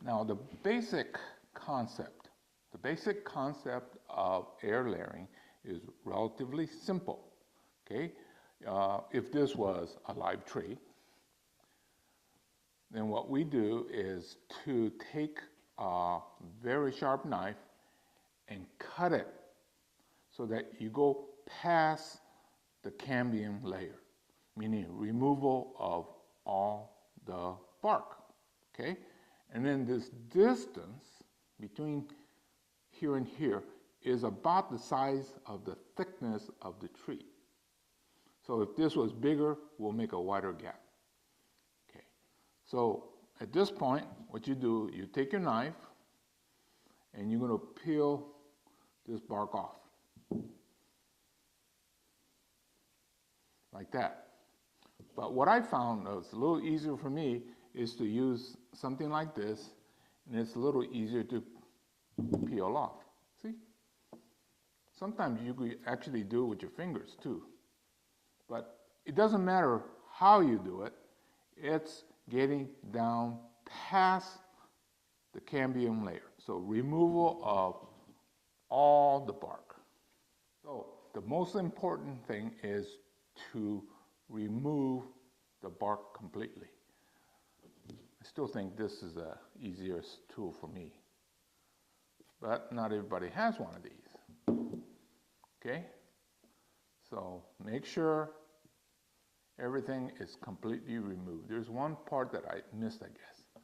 Now the basic concept of air layering is relatively simple. Okay, if this was a live tree, then what we do is to take a very sharp knife and cut it so that you go past the cambium layer, meaning removal of all the bark. Okay, and then this distance between here and here is about the size of the thickness of the tree. So if this was bigger, we'll make a wider gap. Okay, so at this point, what you do, you take your knife and you're going to peel this bark off. Like that. But what I found that was a little easier for me is to use something like this, and it's a little easier to peel off. See? Sometimes you could actually do it with your fingers too. But it doesn't matter how you do it, it's getting down past the cambium layer. So removal of all the bark. So the most important thing is to remove the bark completely. I still think this is the easiest tool for me. But not everybody has one of these. Okay? So make sure everything is completely removed. There's one part that I missed, I guess.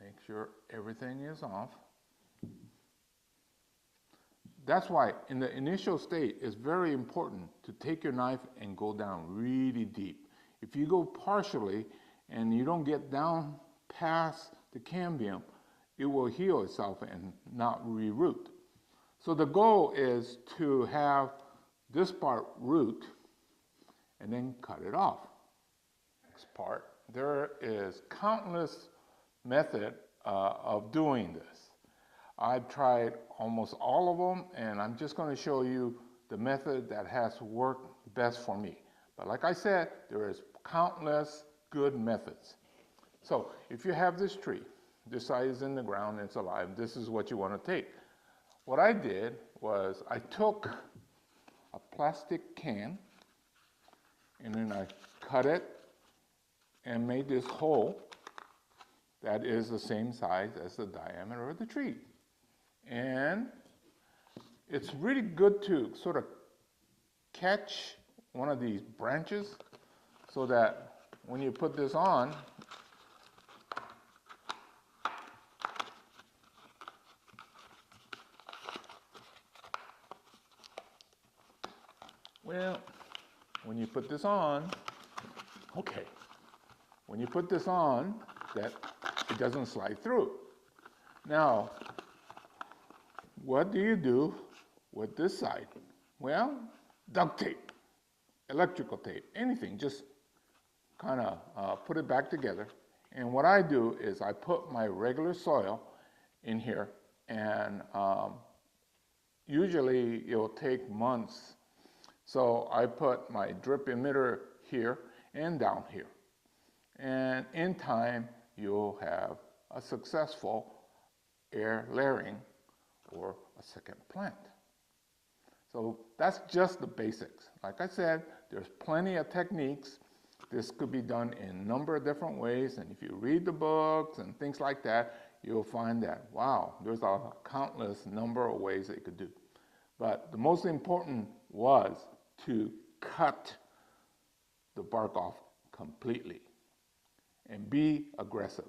Make sure everything is off. That's why in the initial state, it's very important to take your knife and go down really deep. If you go partially and you don't get down past the cambium, it will heal itself and not reroot. So the goal is to have this part root and then cut it off. Next part, there is countless methods of doing this. I've tried almost all of them, and I'm just going to show you the method that has worked best for me. But like I said, there is countless good methods. So if you have this tree, this side is in the ground, it's alive, this is what you want to take. What I did was I took a plastic can and then I cut it and made this hole that is the same size as the diameter of the tree. And it's really good to sort of catch one of these branches so that when you put this on, well, when you put this on, okay, when you put this on, that it doesn't slide through. Now, what do you do with this side? Well, duct tape, electrical tape, anything, just kind of put it back together. And what I do is I put my regular soil in here, and usually it'll take months. So I put my drip emitter here and down here. And in time, you'll have a successful air layering or a second plant. So that's just the basics. Like I said, there's plenty of techniques. This could be done in a number of different ways, and if you read the books and things like that, you'll find that, wow, there's a countless number of ways that you could do. But the most important was to cut the bark off completely and be aggressive.